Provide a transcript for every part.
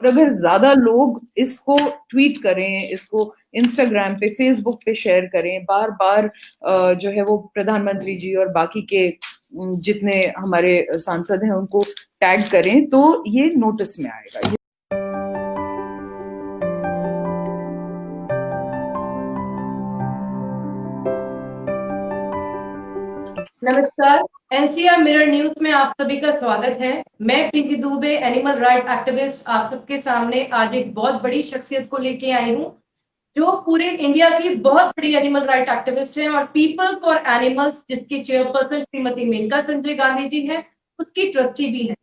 और अगर ज्यादा लोग इसको ट्वीट करें, इसको इंस्टाग्राम पे, फेसबुक पे शेयर करें, बार बार जो है वो प्रधानमंत्री जी और बाकी के जितने हमारे सांसद हैं उनको टैग करें, तो ये नोटिस में आएगा। नमस्कार, एनसीआर मिरर न्यूज में आप सभी का स्वागत है। मैं प्रीति दुबे, एनिमल राइट एक्टिविस्ट, आप सबके सामने आज एक बहुत बड़ी शख्सियत को लेके आई हूँ जो पूरे इंडिया की बहुत बड़ी एनिमल राइट एक्टिविस्ट है और पीपल फॉर एनिमल्स, जिसकी चेयरपर्सन श्रीमती मेनका संजय गांधी जी है, उसकी ट्रस्टी भी है।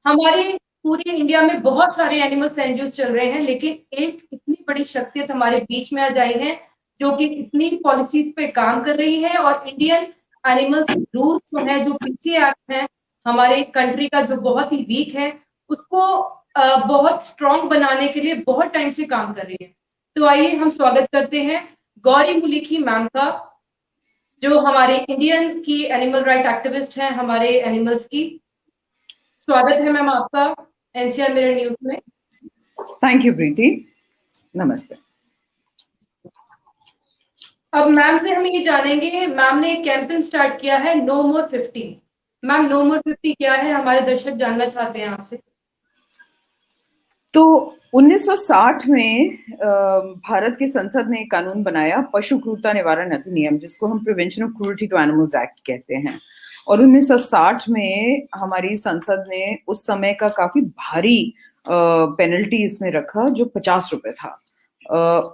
हमारे पूरे इंडिया में बहुत सारे एनिमल्स एनजीओ चल रहे हैं, लेकिन एक इतनी बड़ी शख्सियत हमारे बीच में आ जाई है जो कि इतनी पॉलिसीज पे काम कर रही है और इंडियन एनिमल रूल्स जो है, जो पीछे एक्ट है हमारे कंट्री का, जो बहुत ही वीक है, उसको बहुत स्ट्रॉन्ग बनाने के लिए बहुत टाइम से काम कर रही है। तो आइए हम स्वागत करते हैं गौरी मुलीकी मैम का, जो हमारे इंडियन की एनिमल राइट एक्टिविस्ट हैं हमारे एनिमल्स की। स्वागत है मैम आपका एनसीआर मिरर न्यूज में। थैंक यू प्रीति, नमस्ते। अब मैम से हम ये जानेंगे, मैम ने एक कैंपेन स्टार्ट किया है नो मोर 50। मैम, नो मोर 50 क्या है, हमारे दर्शक जानना चाहते हैं आपसे। तो 1960 में भारत की संसद ने एक कानून बनाया, पशु क्रूरता निवारण अधिनियम, जिसको हम prevention of cruelty to animals act कहते हैं। और 1960 में हमारी संसद ने उस समय का काफी भारी पेनल्टी इसमें रखा, जो 50 रुपए था।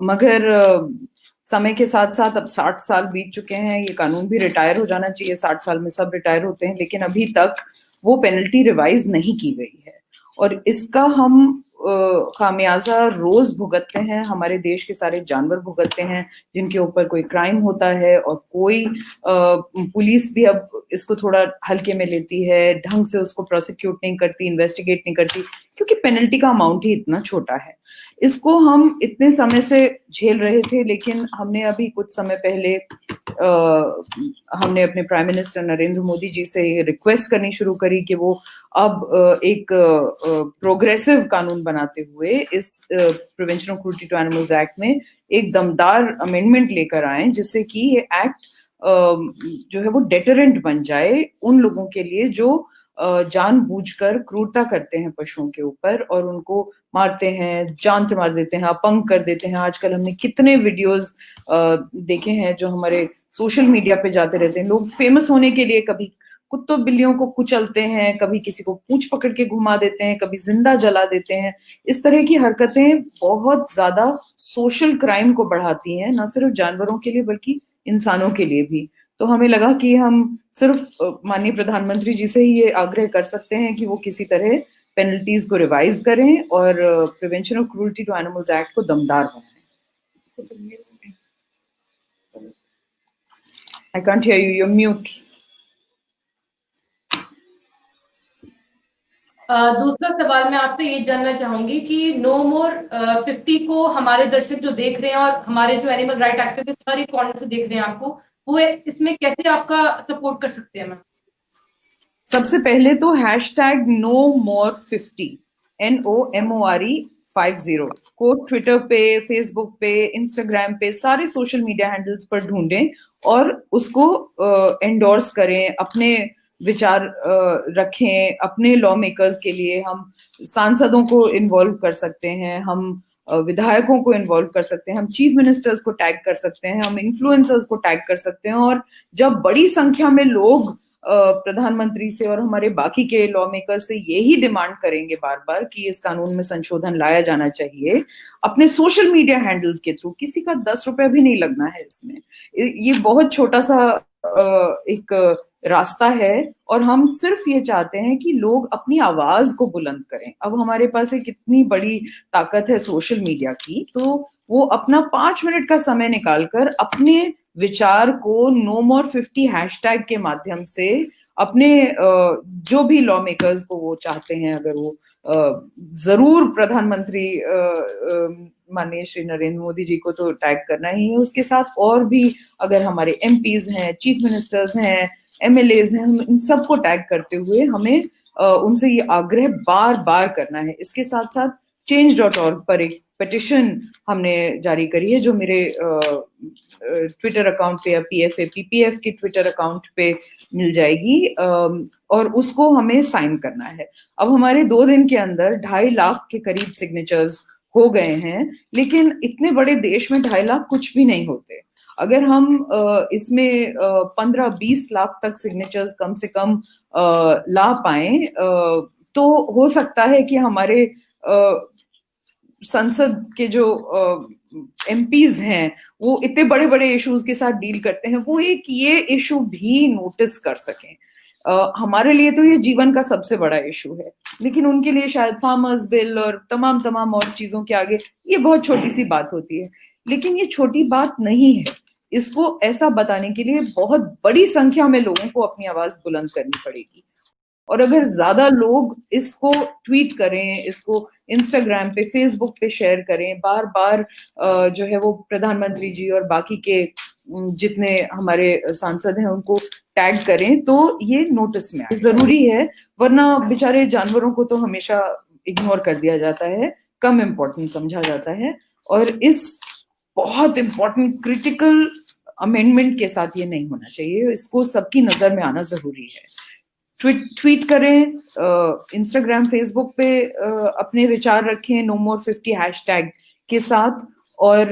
मगर समय के साथ साथ अब 60 साल बीत चुके हैं, ये कानून भी रिटायर हो जाना चाहिए, 60 साल में सब रिटायर होते हैं, लेकिन अभी तक वो पेनल्टी रिवाइज नहीं की गई है। और इसका हम खामियाजा रोज भुगतते हैं, हमारे देश के सारे जानवर भुगतते हैं जिनके ऊपर कोई क्राइम होता है, और कोई पुलिस भी अब इसको थोड़ा हल्के में लेती है, ढंग से उसको प्रोसिक्यूट नहीं करती, इन्वेस्टिगेट नहीं करती, क्योंकि पेनल्टी का अमाउंट ही इतना छोटा है। इसको हम इतने समय से झेल रहे थे, लेकिन हमने अभी कुछ समय पहले हमने अपने प्राइम मिनिस्टर नरेंद्र मोदी जी से रिक्वेस्ट करनी शुरू करी कि वो अब एक प्रोग्रेसिव कानून बनाते हुए इस prevention of cruelty to animals act में एक दमदार अमेंडमेंट लेकर आए, जिससे कि ये एक्ट जो है वो डेटरेंट बन जाए उन लोगों के लिए जो जानबूझकर क्रूरता करते हैं पशुओं के ऊपर और उनको मारते हैं, जान से मार देते हैं, अपंग कर देते हैं। आजकल हमने कितने वीडियोस देखे हैं जो हमारे सोशल मीडिया पे जाते रहते हैं। लोग फेमस होने के लिए कभी कुत्तों बिल्लियों को कुचलते हैं, कभी किसी को पूंछ पकड़ के घुमा देते हैं, कभी जिंदा जला देते हैं। इस तरह की हरकतें बहुत ज्यादा सोशल क्राइम को बढ़ाती हैं, न सिर्फ जानवरों के लिए बल्कि इंसानों के लिए भी। तो हमें लगा कि हम सिर्फ माननीय प्रधानमंत्री जी से ही ये आग्रह कर सकते हैं कि वो किसी तरह पेनल्टीज को रिवाइज करें और prevention of cruelty to animals act को दमदार बनाएं। I can't hear you, you're mute. दूसरा सवाल मैं आपसे ये जानना चाहूंगी कि नो मोर 50 को हमारे दर्शक जो देख रहे हैं और हमारे जो एनिमल राइट एक्टिविस्ट हर एक कॉर्नर से देख रहे हैं आपको, वो इसमें कैसे आपका सपोर्ट कर सकते हैं मैम? सबसे पहले तो हैशटैग नो मोर 50 NOMORE50 को ट्विटर पे, फेसबुक पे, इंस्टाग्राम पे, सारे सोशल मीडिया हैंडल्स पर ढूंढें और उसको एंडोर्स करें, अपने विचार रखें। अपने लॉ मेकर्स के लिए हम सांसदों को इन्वॉल्व कर सकते हैं, हम विधायकों को इन्वॉल्व कर सकते हैं, हम चीफ मिनिस्टर्स को टैग कर सकते हैं, हम इन्फ्लुएंसर्स को टैग कर सकते हैं। और जब बड़ी संख्या में लोग प्रधानमंत्री से और हमारे बाकी के लॉ मेकर से यही डिमांड करेंगे बार बार कि इस कानून में संशोधन लाया जाना चाहिए, अपने सोशल मीडिया हैंडल्स के थ्रू, किसी का 10 रुपए भी नहीं लगना है इसमें, ये बहुत छोटा सा एक रास्ता है। और हम सिर्फ ये चाहते हैं कि लोग अपनी आवाज को बुलंद करें। अब हमारे पास एक इतनी बड़ी ताकत है सोशल मीडिया की, तो वो अपना 5 मिनट का समय निकालकर अपने विचार को नो मोर 50 हैशटैग के माध्यम से अपने जो भी लॉ मेकर्स को वो चाहते हैं, अगर वो जरूर प्रधानमंत्री माननीय श्री नरेंद्र मोदी जी को तो टैग करना ही है, उसके साथ और भी अगर हमारे एमपीज हैं, चीफ मिनिस्टर्स हैं, एमएलएज हैं, हम इन सबको टैग करते हुए हमें उनसे ये आग्रह बार बार करना है। इसके साथ साथ change.org पर एक पिटिशन हमने जारी करी है, जो मेरे ट्विटर अकाउंट पे या PFA-PPF के ट्विटर अकाउंट पे मिल जाएगी, और उसको हमें साइन करना है। अब हमारे 2 दिन के अंदर 2.5 लाख के करीब सिग्नेचर्स हो गए हैं, लेकिन इतने बड़े देश में 2.5 लाख कुछ भी नहीं होते। अगर हम इसमें 15-20 लाख तक सिग्नेचर्स कम से कम ला पाए, तो हो सकता है कि हमारे संसद के जो MPs हैं वो इतने बड़े बड़े इश्यूज के साथ डील करते हैं, वो एक ये इशू भी नोटिस कर सकें। हमारे लिए तो ये जीवन का सबसे बड़ा इशू है, लेकिन उनके लिए शायद फार्मर्स बिल और तमाम और चीजों के आगे ये बहुत छोटी सी बात होती है। लेकिन ये छोटी बात नहीं है, इसको ऐसा बताने के लिए बहुत बड़ी संख्या में लोगों को अपनी आवाज बुलंद करनी पड़ेगी। और अगर ज्यादा लोग इसको ट्वीट करें, इसको इंस्टाग्राम पे, फेसबुक पे शेयर करें, बार बार जो है वो प्रधानमंत्री जी और बाकी के जितने हमारे सांसद हैं उनको टैग करें, तो ये नोटिस में आए। जरूरी है, वरना बेचारे जानवरों को तो हमेशा इग्नोर कर दिया जाता है, कम इम्पोर्टेंट समझा जाता है, और इस बहुत इम्पोर्टेंट क्रिटिकल अमेंडमेंट के साथ ये नहीं होना चाहिए। इसको सबकी नजर में आना जरूरी है। ट्वीट करें, इंस्टाग्राम फेसबुक पे अपने विचार रखें #NoMore50 हैशटैग के साथ, और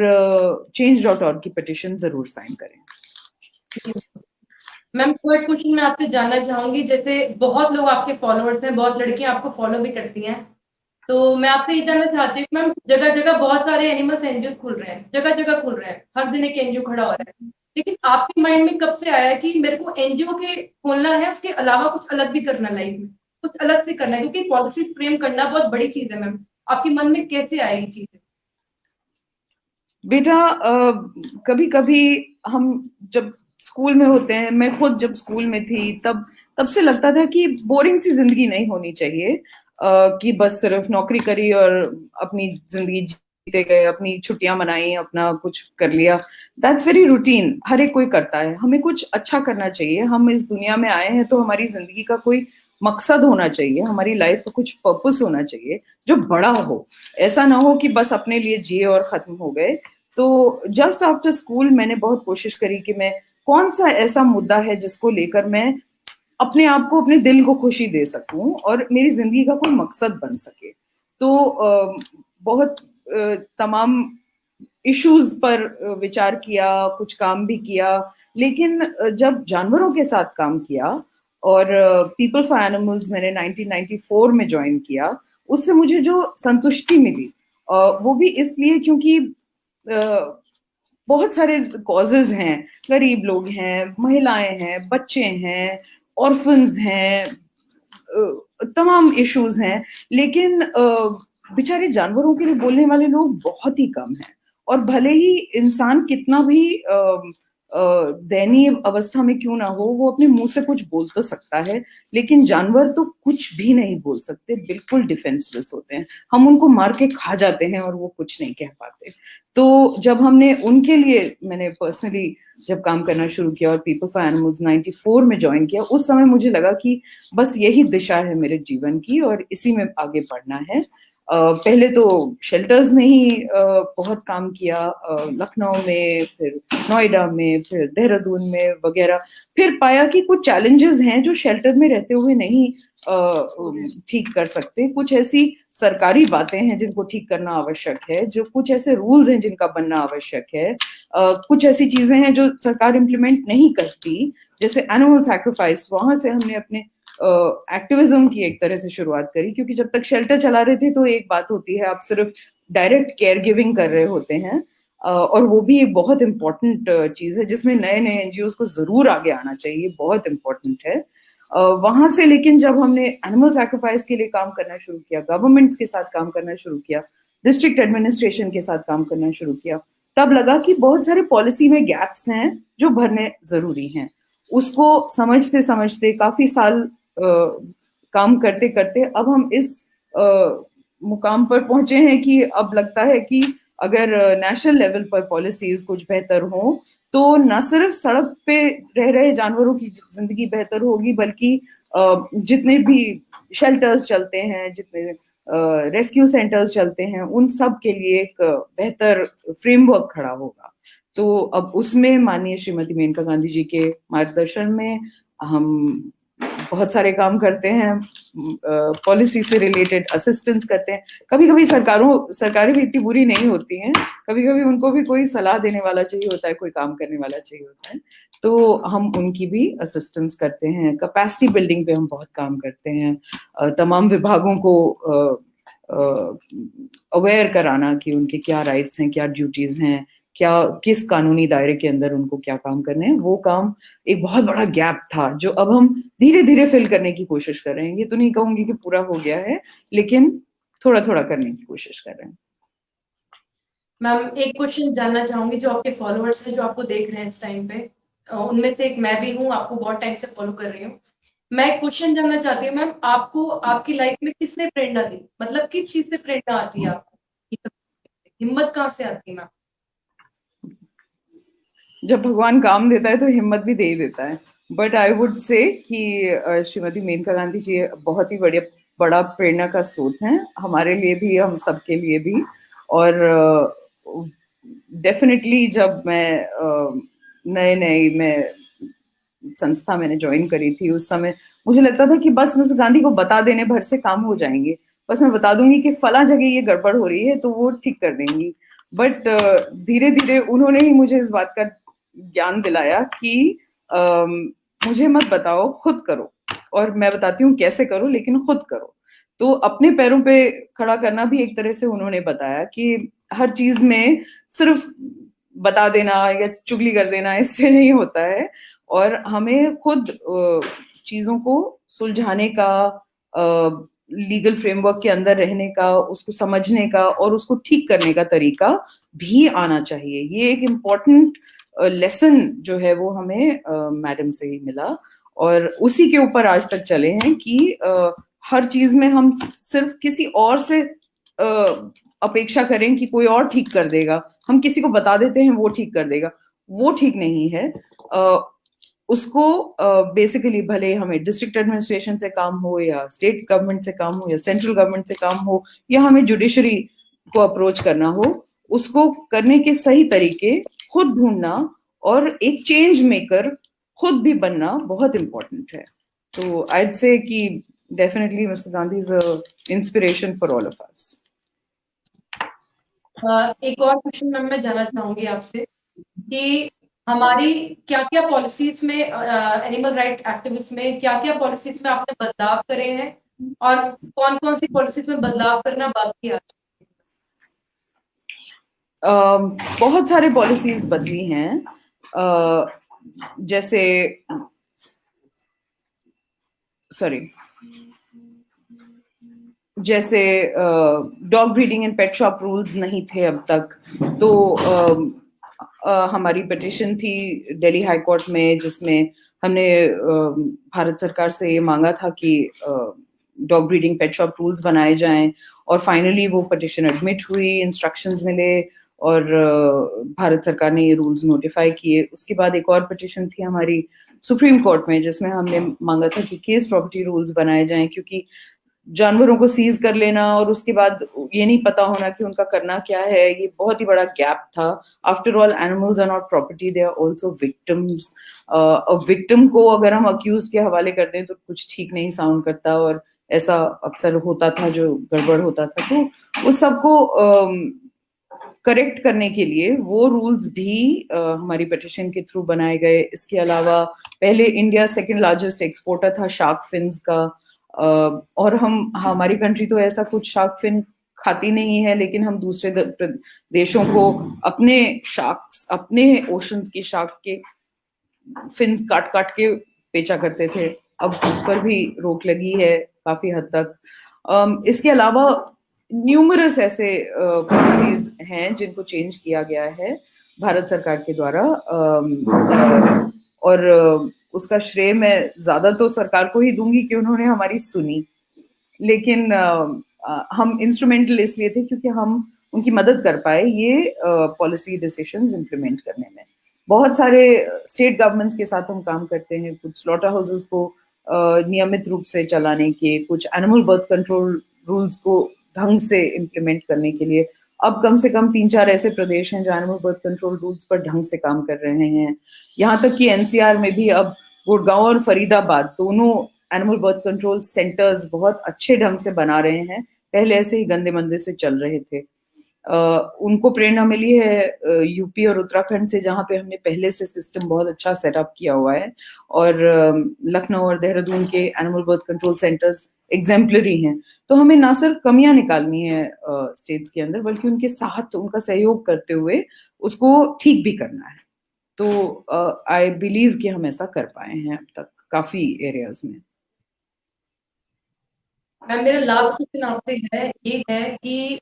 change.org की पिटिशन जरूर साइन करें। मैम थर्ड क्वेश्चन मैं आपसे जानना चाहूंगी, जैसे बहुत लोग आपके फॉलोअर्स हैं, बहुत लड़कियां आपको फॉलो भी करती हैं, तो मैं आपसे ये जानना चाहती हूँ मैम, जगह जगह बहुत सारे एनिमल्स एनजीओ खुल रहे हैं, जगह जगह खुल रहे हैं, हर दिन एक एनजीओ खड़ा हो रहा है, लेकिन आपके माइंड में कब से आया कि मेरे को एनजीओ के खोलना है, उसके अलावा कुछ अलग भी करना लाइफ में, कुछ अलग से करना है, क्योंकि पॉलिसी फ्रेम करना बहुत बड़ी चीज है मैम, आपके मन में कैसे आई ये चीज? बेटा, कभी कभी हम जब स्कूल में होते हैं, मैं खुद जब स्कूल में थी तब से लगता था कि बोरिंग सी जिंदगी नहीं होनी चाहिए, कि बस सिर्फ नौकरी करी और अपनी जिंदगी जीते गए, अपनी छुट्टियां मनाई, अपना कुछ कर लिया। दैट्स वेरी रूटीन, हर एक कोई करता है। हमें कुछ अच्छा करना चाहिए। हम इस दुनिया में आए हैं तो हमारी जिंदगी का कोई मकसद होना चाहिए, हमारी लाइफ का कुछ पर्पस होना चाहिए जो बड़ा हो। ऐसा ना हो कि बस अपने लिए जिए और खत्म हो गए। तो जस्ट आफ्टर स्कूल मैंने बहुत कोशिश करी कि मैं कौन सा ऐसा मुद्दा है जिसको लेकर मैं अपने आप को, अपने दिल को खुशी दे सकूं और मेरी जिंदगी का कोई मकसद बन सके। तो बहुत तमाम इश्यूज पर विचार किया, कुछ काम भी किया, लेकिन जब जानवरों के साथ काम किया और पीपल फॉर एनिमल्स मैंने 1994 में ज्वाइन किया, उससे मुझे जो संतुष्टि मिली वो भी इसलिए क्योंकि बहुत सारे कॉजेज हैं, गरीब लोग हैं, महिलाएं हैं, बच्चे हैं, ऑर्फन्स हैं, तमाम इश्यूज हैं, लेकिन बेचारे जानवरों के लिए बोलने वाले लोग बहुत ही कम हैं। और भले ही इंसान कितना भी दयनीय अवस्था में क्यों ना हो, वो अपने मुंह से कुछ बोल तो सकता है, लेकिन जानवर तो कुछ भी नहीं बोल सकते, बिल्कुल डिफेंसलेस होते हैं। हम उनको मार के खा जाते हैं और वो कुछ नहीं कह पाते। तो जब हमने उनके लिए, मैंने पर्सनली जब काम करना शुरू किया और पीपल फॉर एनिमल्स 94 में ज्वाइन किया, उस समय मुझे लगा कि बस यही दिशा है मेरे जीवन की और इसी में आगे बढ़ना है। पहले तो शेल्टर्स में ही बहुत काम किया, लखनऊ में, फिर नोएडा में, फिर देहरादून में वगैरह। फिर पाया कि कुछ चैलेंजेस हैं जो शेल्टर में रहते हुए नहीं ठीक कर सकते। कुछ ऐसी सरकारी बातें हैं जिनको ठीक करना आवश्यक है, जो कुछ ऐसे रूल्स हैं जिनका बनना आवश्यक है, कुछ ऐसी चीजें हैं जो सरकार इम्प्लीमेंट नहीं करती, जैसे एनिमल सैक्रिफाइस। वहां से हमने अपने एक्टिविज्म की एक तरह से शुरुआत करी, क्योंकि जब तक शेल्टर चला रहे थे तो एक बात होती है, आप सिर्फ डायरेक्ट केयर गिविंग कर रहे होते हैं, और वो भी एक बहुत इंपॉर्टेंट चीज है जिसमें नए नए एनजीओ को जरूर आगे आना चाहिए, बहुत इंपॉर्टेंट है। वहां से लेकिन जब हमने एनिमल सैक्रिफाइस के लिए काम करना शुरू किया, गवर्नमेंट्स के साथ काम करना शुरू किया, डिस्ट्रिक्ट एडमिनिस्ट्रेशन के साथ काम करना शुरू किया, तब लगा कि बहुत सारे पॉलिसी में गैप्स हैं जो भरने जरूरी हैं। उसको समझते समझते काफी साल काम करते करते अब हम इस मुकाम पर पहुंचे हैं कि अब लगता है कि अगर नेशनल लेवल पर पॉलिसीज कुछ बेहतर हो तो न सिर्फ सड़क पे रह रहे जानवरों की जिंदगी बेहतर होगी, बल्कि जितने भी शेल्टर्स चलते हैं, जितने रेस्क्यू सेंटर्स चलते हैं, उन सब के लिए एक बेहतर फ्रेमवर्क खड़ा होगा। तो अब उसमें माननीय श्रीमती मेनका गांधी जी के मार्गदर्शन में हम बहुत सारे काम करते हैं, पॉलिसी से रिलेटेड असिस्टेंस करते हैं। कभी कभी सरकारें भी इतनी बुरी नहीं होती हैं, कभी कभी उनको भी कोई सलाह देने वाला चाहिए होता है, कोई काम करने वाला चाहिए होता है, तो हम उनकी भी असिस्टेंस करते हैं। कैपेसिटी बिल्डिंग पे हम बहुत काम करते हैं, तमाम विभागों को अवेयर कराना कि उनके क्या राइट्स हैं, क्या ड्यूटीज हैं, क्या किस कानूनी दायरे के अंदर उनको क्या काम करने हैं। वो काम एक बहुत बड़ा गैप था जो अब हम धीरे धीरे फिल करने की कोशिश कर रहे हैं। ये तो नहीं कहूंगी कि पूरा हो गया है, लेकिन थोड़ा थोड़ा करने की कोशिश कर रहे हैं। मैम एक क्वेश्चन जानना चाहूंगी, जो आपके फॉलोअर्स हैं जो आपको देख रहे हैं इस टाइम पे, उनमें से एक मैं भी हूँ, आपको बहुत टाइम से फॉलो कर रही हूँ। मैं एक क्वेश्चन जानना चाहती हूँ मैम, आपको आपकी लाइफ में किसने प्रेरणा दी, मतलब किस चीज से प्रेरणा आती है आपको, हिम्मत कहाँ से आती है मैम? जब भगवान काम देता है तो हिम्मत भी दे ही देता है। बट आई वुड से कि श्रीमती मेनका गांधी जी बहुत ही बड़ा प्रेरणा का स्रोत हैं, हमारे लिए भी, हम सबके लिए भी। और डेफिनेटली जब मैं मैं संस्था मैंने ज्वाइन करी थी, उस समय मुझे लगता था कि बस गांधी को बता देने भर से काम हो जाएंगे, बस मैं बता दूंगी कि फला जगह ये गड़बड़ हो रही है तो वो ठीक कर देंगी। बट धीरे धीरे उन्होंने ही मुझे इस बात का ज्ञान दिलाया कि मुझे मत बताओ, खुद करो, और मैं बताती हूँ कैसे करो, लेकिन खुद करो। तो अपने पैरों पे खड़ा करना भी एक तरह से उन्होंने बताया कि हर चीज में सिर्फ बता देना या चुगली कर देना इससे नहीं होता है, और हमें खुद चीजों को सुलझाने का, लीगल फ्रेमवर्क के अंदर रहने का, उसको समझने का और उसको ठीक करने का तरीका भी आना चाहिए। ये एक इम्पोर्टेंट लेसन जो है वो हमें मैडम से ही मिला, और उसी के ऊपर आज तक चले हैं कि हर चीज में हम सिर्फ किसी और से अपेक्षा करें कि कोई और ठीक कर देगा, हम किसी को बता देते हैं वो ठीक कर देगा, वो ठीक नहीं है। उसको बेसिकली भले हमें डिस्ट्रिक्ट एडमिनिस्ट्रेशन से काम हो या स्टेट गवर्नमेंट से काम हो या सेंट्रल गवर्नमेंट से काम हो या हमें जुडिशरी को अप्रोच करना हो, उसको करने के सही तरीके खुद ढूंढना और एक चेंज मेकर खुद भी बनना बहुत इंपॉर्टेंट है। तो आई से कि definitely mister Gandhi is a inspiration for all of us. एक और क्वेश्चन मैम मैं जानना चाहूंगी आपसे कि हमारी क्या क्या पॉलिसीज में, एनिमल राइट एक्टिविस्ट में क्या क्या पॉलिसीज में आपने बदलाव करे हैं और कौन कौन सी पॉलिसीज में बदलाव करना बाकी है? बहुत सारे पॉलिसीज बदली हैं, जैसे dog breeding and pet shop rules नहीं थे अब तक, तो हमारी पिटिशन थी दिल्ली हाई कोर्ट में, जिसमें हमने भारत सरकार से ये मांगा था कि dog breeding pet shop rules बनाए जाएं, और फाइनली वो पिटिशन एडमिट हुई, इंस्ट्रक्शंस मिले और भारत सरकार ने ये रूल्स नोटिफाई किए। उसके बाद एक और पिटिशन थी हमारी सुप्रीम कोर्ट में, जिसमें हमने मांगा था कि केस प्रॉपर्टी रूल्स बनाए जाएं, क्योंकि जानवरों को सीज कर लेना और उसके बाद ये नहीं पता होना कि उनका करना क्या है, ये बहुत ही बड़ा गैप था। After all animals are not property, they are also victims. Victim को अगर हम अक्यूज के हवाले कर दें तो कुछ ठीक नहीं साउंड करता, और ऐसा अक्सर होता था, जो गड़बड़ होता था। तो उस सबको करेक्ट करने के लिए वो रूल्स भी हमारी पिटिशन के थ्रू बनाए गए। इसके अलावा पहले इंडिया सेकंड लार्जेस्ट एक्सपोर्टर था शार्क फिन्स का, और हमारी कंट्री तो ऐसा कुछ शार्क फिन खाती नहीं है, लेकिन हम दूसरे देशों को अपने ओशंस की शार्क के फिन्स काट काट के बेचा करते थे। अब उस पर भी रोक लगी है काफी हद तक। इसके अलावा न्यूमरस ऐसे पॉलिसीज हैं जिनको चेंज किया गया है भारत सरकार के द्वारा, और उसका श्रेय मैं ज्यादा तो सरकार को ही दूंगी कि उन्होंने हमारी सुनी, लेकिन हम इंस्ट्रूमेंटल इसलिए थे क्योंकि हम उनकी मदद कर पाए ये पॉलिसी डिसीजंस इम्प्लीमेंट करने में। बहुत सारे स्टेट गवर्नमेंट्स के साथ हम काम करते हैं, कुछ स्लॉटर हाउसेस को नियमित रूप से चलाने के, कुछ एनिमल बर्थ कंट्रोल रूल्स को ढंग से इम्प्लीमेंट करने के लिए। अब कम से कम 3-4 ऐसे प्रदेश हैं जो एनिमल बर्थ कंट्रोल रूल्स पर ढंग से काम कर रहे हैं। यहाँ तक कि एनसीआर में भी अब गुड़गांव और फरीदाबाद दोनों एनिमल बर्थ कंट्रोल सेंटर्स बहुत अच्छे ढंग से बना रहे हैं। पहले ऐसे ही गंदे मंदे से चल रहे थे। उनको प्रेरणा मिली है यूपी और उत्तराखंड से, जहाँ पे हमने पहले से सिस्टम बहुत अच्छा सेटअप किया हुआ है। और लखनऊ और देहरादून के animal birth control centres exemplary हैं। तो हमें ना सिर्फ कमियां निकालनी है स्टेट्स के अंदर, बल्कि उनके साथ उनका सहयोग करते हुए उसको ठीक भी करना है। तो आई बिलीव कि हम ऐसा कर पाए हैं अब तक काफी एरियाज में। मैम मेरा लास्ट क्वेश्चन आपसे ये है कि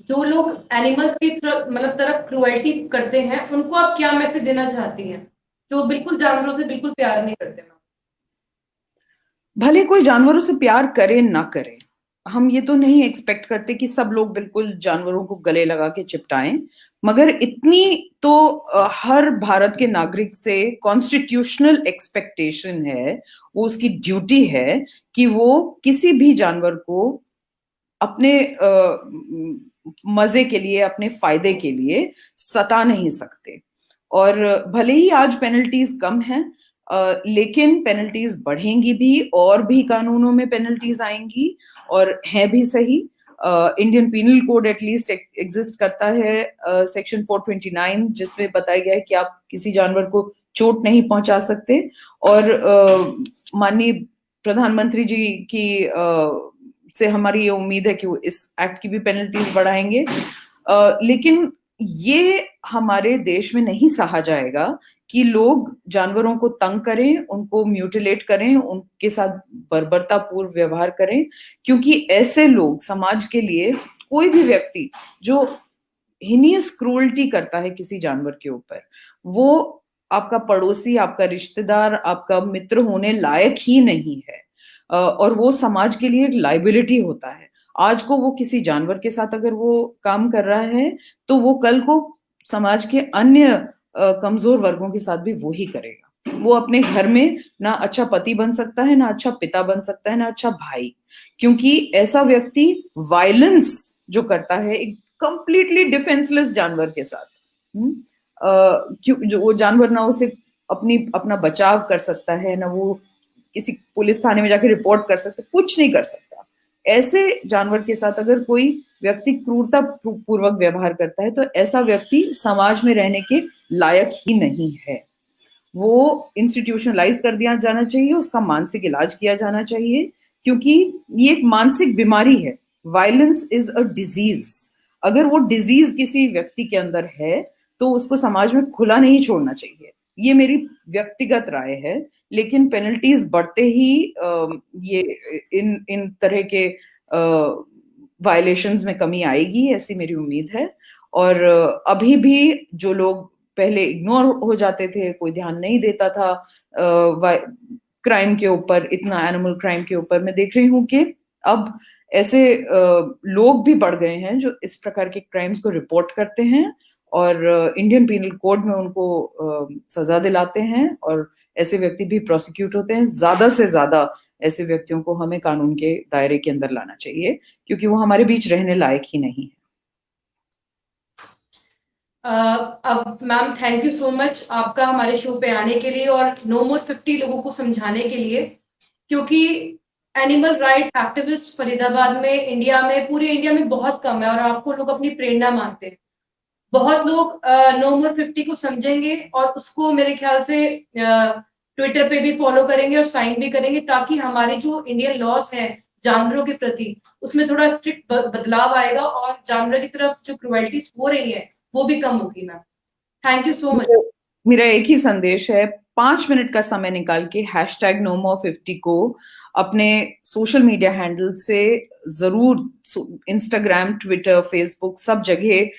जो लोग एनिमल्स की तरफ क्रुएल्टी करते हैं, उनको आप क्या मैसेज देना चाहती हैं, जो बिल्कुल जानवरों से बिल्कुल प्यार नहीं करते? मैम भले कोई जानवरों से प्यार करे ना करे, हम ये तो नहीं एक्सपेक्ट करते कि सब लोग बिल्कुल जानवरों को गले लगा के चिपटाएं, मगर इतनी तो हर भारत के नागरिक से कॉन्स्टिट्यूशनल एक्सपेक्टेशन है, वो उसकी ड्यूटी है कि वो किसी भी जानवर को अपने मजे के लिए, अपने फायदे के लिए सता नहीं सकते। और भले ही आज पेनल्टीज कम हैं, लेकिन पेनल्टीज बढ़ेंगी भी, और भी कानूनों में पेनल्टीज आएंगी, और है भी सही। Indian penal code at least exist करता है सेक्शन 429, जिसमें बताया गया है कि आप किसी जानवर को चोट नहीं पहुंचा सकते। और माननीय प्रधानमंत्री जी की से हमारी ये उम्मीद है कि वो इस एक्ट की भी पेनल्टीज बढ़ाएंगे। लेकिन ये हमारे देश में नहीं सहा जाएगा कि लोग जानवरों को तंग करें, उनको म्यूटिलेट करें, उनके साथ बर्बरतापूर्व व्यवहार करें, क्योंकि ऐसे लोग समाज के लिए, कोई भी व्यक्ति जो हिनियस क्रूअल्टी करता है किसी जानवर के ऊपर, वो आपका पड़ोसी, आपका रिश्तेदार, आपका मित्र होने लायक ही नहीं है। और वो समाज के लिए एक लाइबिलिटी होता है। आज को वो किसी जानवर के साथ अगर वो काम कर रहा है, तो वो कल को समाज के अन्य कमजोर वर्गों के साथ भी वो ही करेगा। वो अपने घर में ना अच्छा पति बन सकता है, ना अच्छा पिता बन सकता है, ना अच्छा भाई, क्योंकि ऐसा व्यक्ति वायलेंस जो करता है एक कंप्लीटली डिफेंसलेस जानवर के साथ, क्यों जो वो जानवर ना उसे अपना बचाव कर सकता है, ना वो किसी पुलिस थाने में जाके रिपोर्ट कर सकता, कुछ नहीं कर सकता। ऐसे जानवर के साथ अगर कोई व्यक्ति क्रूरता पूर्वक व्यवहार करता है, तो ऐसा व्यक्ति समाज में रहने के लायक ही नहीं है। वो इंस्टीट्यूशनलाइज कर दिया जाना चाहिए, उसका मानसिक इलाज किया जाना चाहिए, क्योंकि ये एक मानसिक बीमारी है। Violence is a disease. अगर वो डिजीज किसी व्यक्ति के अंदर है, तो उसको समाज में खुला नहीं छोड़ना चाहिए। ये मेरी व्यक्तिगत राय है। लेकिन पेनल्टीज बढ़ते ही ये इन तरह के वायलेशंस में कमी आएगी, ऐसी मेरी उम्मीद है। और अभी भी जो लोग पहले इग्नोर हो जाते थे, कोई ध्यान नहीं देता था क्राइम के ऊपर, इतना एनिमल क्राइम के ऊपर, मैं देख रही हूँ कि अब ऐसे लोग भी बढ़ गए हैं जो इस प्रकार के क्राइम्स को रिपोर्ट करते हैं और इंडियन पीनल कोड में उनको सजा दिलाते हैं, और ऐसे व्यक्ति भी प्रोसिक्यूट होते हैं। ज्यादा से ज्यादा ऐसे व्यक्तियों को हमें कानून के दायरे के अंदर लाना चाहिए, क्योंकि वो हमारे बीच रहने लायक ही नहीं है। अब ma'am thank you so much आपका हमारे शो पे आने के लिए और नो मोर 50 लोगों को समझाने के लिए, क्योंकि एनिमल राइट एक्टिविस्ट फरीदाबाद में, इंडिया में, पूरे इंडिया में बहुत कम है और आपको लोग अपनी प्रेरणा मानते हैं। बहुत लोग नो मोर 50 को समझेंगे और उसको मेरे ख्याल से ट्विटर पे भी फॉलो करेंगे और साइन भी करेंगे, ताकि हमारे जो इंडियन लॉज हैं जानवरों के प्रति, उसमें थोड़ा स्ट्रिक्ट बदलाव आएगा और जानवर की तरफ जो क्रुएल्टीज हो रही है वो भी कम होगी। Ma'am thank you so much. मेरा एक ही संदेश है, 5 मिनट का समय निकाल के #NoMore50 को अपने सोशल मीडिया हैंडल से जरूर, इंस्टाग्राम, ट्विटर, फेसबुक, सब जगह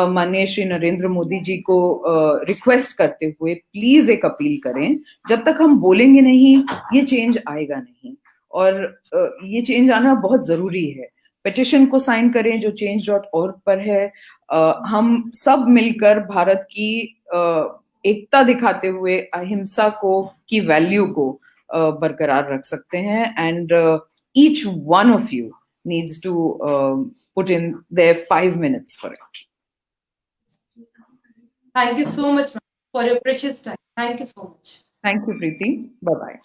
माननीय श्री नरेंद्र मोदी जी को रिक्वेस्ट करते हुए प्लीज एक अपील करें। जब तक हम बोलेंगे नहीं, ये चेंज आएगा नहीं, और ये चेंज आना बहुत जरूरी है। पिटिशन को साइन करें जो change.org पर है। हम सब मिलकर भारत की एकता दिखाते हुए अहिंसा की वैल्यू को बरकरार रख सकते हैं। And each one of you needs to put in their 5 minutes for it. Thank you so much, ma'am, for your precious time. Thank you so much. Thank you, Preeti. Bye-bye.